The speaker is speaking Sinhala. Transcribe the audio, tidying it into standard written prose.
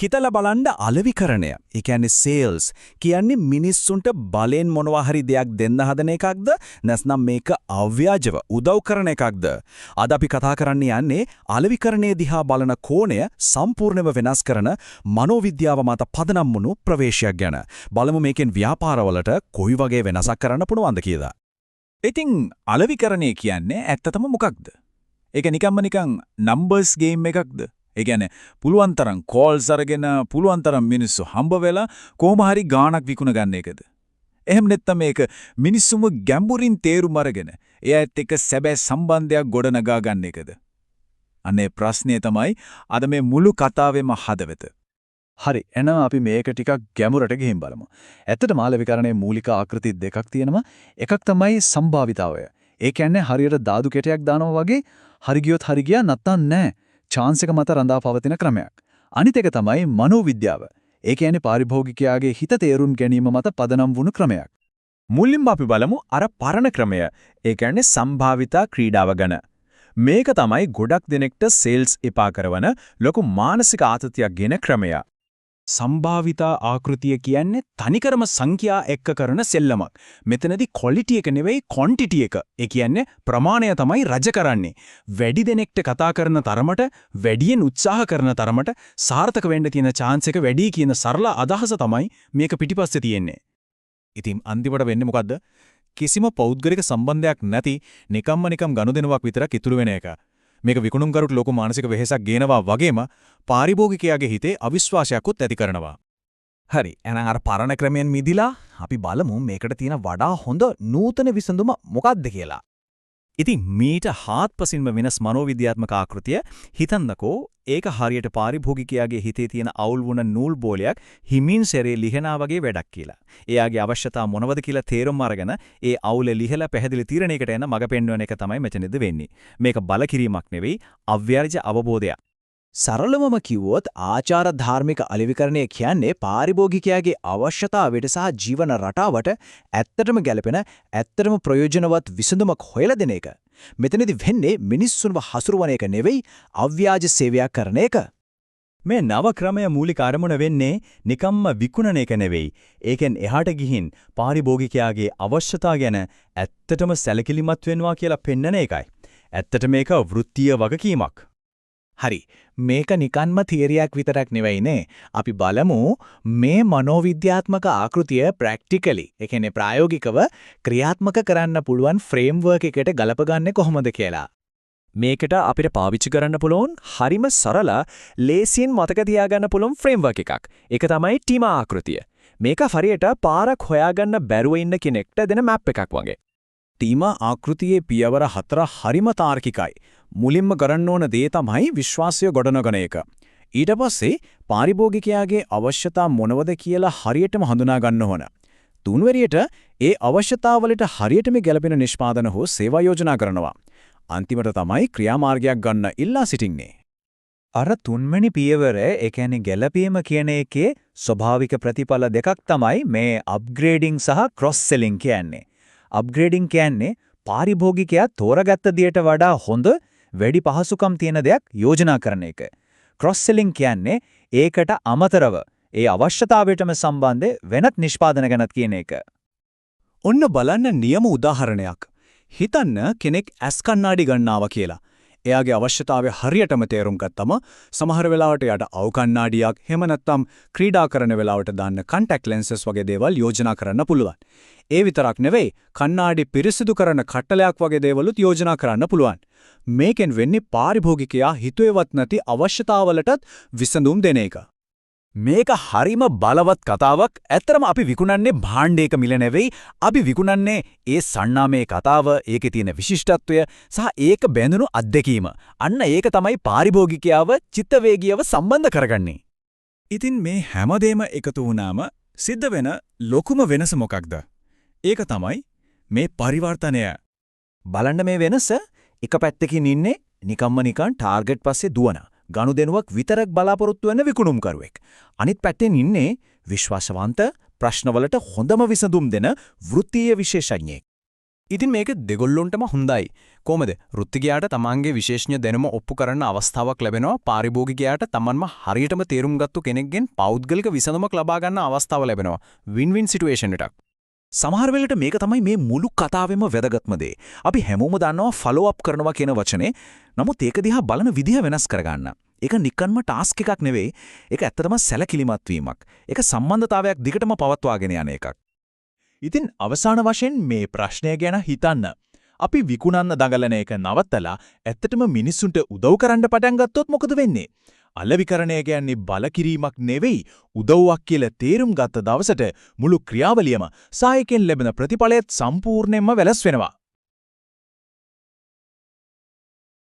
හිතලා බලන්න අලෙවිකරණය. ඒ කියන්නේ සේල්ස් කියන්නේ මිනිස්සුන්ට බලෙන් මොනවා හරි දෙයක් දෙන්න හදන එකක්ද නැත්නම් මේක අව්‍යාජව උදව් කරන එකක්ද? අද අපි කතා කරන්න යන්නේ අලෙවිකරණයේ දිහා බලන කෝණය සම්පූර්ණයෙන්ම වෙනස් කරන මනෝවිද්‍යාව මත පදනම් වුණු ප්‍රවේශයක් ගැන. බලමු මේකෙන් ව්‍යාපාරවලට කොයි වගේ වෙනසක් කරන්න පුළුවන්ද කියලා. ඉතින් අලෙවිකරණය කියන්නේ ඇත්තටම මොකක්ද? ඒක නිකන් නම්බර්ස් ගේම් එකක්ද? ඒ කියන්නේ පුළුවන් තරම් කෝල්ස් අරගෙන පුළුවන් තරම් මිනිස්සු හම්බ වෙලා කොහොම හරි ගාණක් විකුණ ගන්න එකද? එහෙම නැත්නම් මේක මිනිස්සුම ගැඹුරින් තේරුම් අරගෙන එයාත් එක්ක සැබෑ සම්බන්ධයක් ගොඩනගා ගන්න එකද? අනේ ප්‍රශ්නේ තමයි අද මේ මුළු කතාවෙම හදවත. හරි එහෙනම් අපි මේක ටිකක් ගැඹුරට ගිහින් බලමු. ඇත්තටම අලෙවිකරණයේ මූලික ආකෘති දෙකක් තියෙනවා. එකක් තමයි සම්භාවිතාවය. ඒ කියන්නේ හරියට දාදු කෙටයක් දානවා වගේ හරි ගියොත් හරි ගියා නැත්නම් නැහැ. chance එක මත රඳා පවතින ක්‍රමයක්. අනිත් එක තමයි මනෝවිද්‍යාව. ඒ කියන්නේ පාරිභෝගිකයාගේ හිත තේරුම් ගැනීම මත පදනම් වුණු ක්‍රමයක්. මුලින්ම අපි බලමු අර පරණ ක්‍රමය. ඒ කියන්නේ සම්භාවිතා ක්‍රීඩාව ගැන. මේක තමයි ගොඩක් දෙනෙක්ට සේල්ස් එපා කරන ලොකු මානසික ආතතියක් ගෙන ක්‍රමය. සම්භාවිතා ආකෘතිය කියන්නේ තනිකරම සංඛ්‍යා එක්ක කරන සෙල්ලමක්. මෙතනදී ක්වොලිටි එක නෙවෙයි ක්වොන්ටිටි එක. ඒ කියන්නේ ප්‍රමාණය තමයි රජ කරන්නේ. වැඩි දෙනෙක්ට කතා කරන තරමට, වැඩියෙන් උත්සාහ කරන තරමට සාර්ථක වෙන්න තියෙන chance එක වැඩි කියන සරල අදහස තමයි මේක පිටිපස්සේ තියෙන්නේ. ඉතින් අන්තිමට වෙන්නේ මොකද්ද? කිසිම පෞද්ගලික සම්බන්ධයක් නැති නිකම්ම ගනුදෙනුවක් විතරක් ඉතුරු වෙන එක. මේක විකුණුම්කරුට ලොකු මානසික වෙහෙසක් ගේනවා වගේම පාරිභෝගිකයාගේ හිතේ අවිශ්වාසයක්වත් ඇති කරනවා. හරි. එහෙනම් අර පරණ ක්‍රමයෙන් මිදිලා අපි බලමු මේකට තියෙන වඩා හොඳ නූතන විසඳුම මොකක්ද කියලා. ඉතින් මීට හාත්පසින්ම වෙනස් මනෝවිද්‍යාත්මක ආකෘතිය හිතන්නකෝ ඒක හරියට පාරිභෝගිකයාගේ හිතේ තියෙන අවුල් වුණ නූල් බෝලයක් හිමින් සැරේ ලිහනා වගේ වැඩක් කියලා. එයාගේ අවශ්‍යතා මොනවද කියලා තේරුම් අරගෙන ඒ අවුල ලිහලා පැහැදිලි තීරණයකට එන මඟ පෙන්වන එක තමයි මෙතනදී වෙන්නේ. මේක බල කිරීමක් නෙවෙයි අව්‍යාජ අවබෝධයක්. සරලවම කිව්වොත් ආචාර ධාර්මික අලෙවිකරණය කියන්නේ පාරිභෝගිකයාගේ අවශ්‍යතාවයට සහ ජීවන රටාවට ඇත්තටම ගැළපෙන ඇත්තටම ප්‍රයෝජනවත් විසඳුමක් හොයලා දෙන එක. මෙතනදී වෙන්නේ මිනිස්සුන්ව හසුරුවන එක නෙවෙයි අව්‍යාජ සේවයක් කරන එක. මේ නව ක්‍රමය මූලික අරමුණ වෙන්නේ නිකම්ම විකුණන එක නෙවෙයි. ඒකෙන් එහාට ගිහින් පාරිභෝගිකයාගේ අවශ්‍යතා ගැන ඇත්තටම සැලකිලිමත් වෙනවා කියලා පෙන්වන එකයි. ඇත්තට මේක වෘත්තීය වගකීමක්. හරි. මේක නිකන්ම තියරියක් විතරක් නෙවෙයිනේ. අපි බලමු මේ මනෝවිද්‍යාත්මක ආකෘතිය ප්‍රැක්ටිකලි, ඒ කියන්නේ ප්‍රායෝගිකව ක්‍රියාත්මක කරන්න පුළුවන් ෆ්‍රේම්වර්ක් එකකට ගලපගන්නේ කොහොමද කියලා. මේකට අපිට පාවිච්චි කරන්න පුළුවන් හරිම සරල ලේසියෙන් මතක තියාගන්න පුළුවන් ෆ්‍රේම්වර්ක් එකක්. ඒක තමයි ටීමා ආකෘතිය. මේක හරියට පාරක් හොයාගන්න බැරුව ඉන්න කෙනෙක්ට දෙන මැප් එකක් වගේ. ටීමා ආකෘතියේ පියවර 4 හරිම තාර්කිකයි. මුලින්ම කරන්න ඕන දේ තමයි විශ්වාසය ගොඩනගන එක. ඊට පස්සේ පාරිභෝගිකයාගේ අවශ්‍යතා මොනවද කියලා හරියටම හඳුනා ගන්න ඕන. තුන්වෙනියට ඒ අවශ්‍යතාවලට හරියටම ගැලපෙන නිෂ්පාදන හෝ සේවා යෝජනා කරනවා. අන්තිමට තමයි ක්‍රියාමාර්ගයක් ගන්න ඉල්ලා සිටින්නේ. අර තුන්වෙනි පියවර, ඒ කියන්නේ ගැලපීම කියන එකේ ස්වභාවික ප්‍රතිඵල දෙකක් තමයි මේ අප්ග්‍රේඩින් සහ ක්‍රොස් සෙලින් කියන්නේ. අප්ග්‍රේඩින් කියන්නේ පාරිභෝගිකයා තෝරගත්ත දෙයට වඩා හොඳ වැඩි පහසුකම් තියෙන දෙයක් යෝජනා කරන එක. ක්‍රොස් සෙලින් කියන්නේ ඒකට අමතරව ඒ අවශ්‍යතාවයටම සම්බන්ධ වෙනත් නිෂ්පාදන ගැනත් කියන එක. ඔන්න බලන්න නියම උදාහරණයක්. හිතන්න කෙනෙක් ඇස් කණ්ණාඩි ගන්නවා කියලා. එයාගේ අවශ්‍යතාවය හරියටම තේරුම් ගත්තම සමහර වෙලාවට යාට අවු කණ්ණාඩියක් එහෙම නැත්නම් ක්‍රීඩා කරන වෙලාවට දාන්න කන්ටැක්ට් ලෙන්සස් වගේ දේවල් යෝජනා කරන්න පුළුවන්. ඒ විතරක් නෙවෙයි කණ්ණාඩි පිරිසිදු කරන කට්ටලයක් වගේ දේවලුත් යෝජනා කරන්න පුළුවන්. මේකෙන් වෙන්නේ පාරිභෝගිකයා හිතුවේවත් නැති අවශ්‍යතාවලටත් විසඳුම් දෙන එක. මේක හරිම බලවත් කතාවක්. ඇත්තරම අපි විකුණන්නේ භාණ්ඩයක මිල නෙවෙයි. අපි විකුණන්නේ ඒ සන්නාමේ කතාව, ඒකේ තියෙන විශිෂ්ටත්වය සහ ඒක බැඳුණු අත්දැකීම. අන්න ඒක තමයි පාරිභෝගිකයාව චිත්තවේගීව සම්බන්ධ කරගන්නේ. ඉතින් මේ හැමදේම එකතු වුණාම සිද්ධ වෙන ලොකුම වෙනස මොකක්ද? ඒක තමයි මේ පරිවර්තනය. බලන්න මේ වෙනස. එක පැත්තකින් ඉන්නේ නිකන් ටාගට් පස්සේ දුවන ගනුදෙනුවක් විතරක් බලාපොරොත්තු වෙන විකුණුම්කරුවෙක්. අනිත් පැත්තෙන් ඉන්නේ විශ්වාසවන්ත ප්‍රශ්නවලට හොඳම විසඳුම් දෙන වෘත්තීය විශේෂඥයෙක්. ඉතින් මේක දෙගොල්ලොන්ටම හොඳයි. කොහමද? වෘත්තිකයාට තමන්ගේ විශේෂඥ දැනුම ඔප්පු කරන්න අවස්ථාවක් ලැබෙනවා. පාරිභෝගිකයාට තමන්ම හරියටම තේරුම් ගත්තු කෙනෙක්ගෙන් පෞද්ගලික විසඳුමක් ලබා ගන්න අවස්ථාව ලැබෙනවා. වින්-වින් සිටුේෂන් එකක්. සමහර වෙලට මේක තමයි මේ මුළු කතාවෙම වැදගත්ම දේ. අපි හැමෝම දන්නවා ෆලෝ අප් කරනවා කියන වචනේ. නමුත් ඒක දිහා බලන විදිහ වෙනස් කරගන්න. ඒක නිකන්ම ටාස්ක් එකක් නෙවෙයි. ඒක ඇත්තටම සැලකිලිමත් වීමක්. ඒක සම්බන්ධතාවයක් දිගටම පවත්වාගෙන යන එකක්. ඉතින් අවසාන වශයෙන් මේ ප්‍රශ්නය ගැන හිතන්න. අපි විකුණන්න දඟලන එක නවත්තලා ඇත්තටම මිනිස්සුන්ට උදව් කරන්න පටන් ගත්තොත් මොකද වෙන්නේ? අලෙවිකරණය කියන්නේ බලකිරීමක් නෙවෙයි උදව්වක් කියලා තේරුම් ගත්ත දවසට මුළු ක්‍රියාවලියම සායකෙන් ලැබෙන ප්‍රතිඵලයත් සම්පූර්ණයෙන්ම වෙනස් වෙනවා.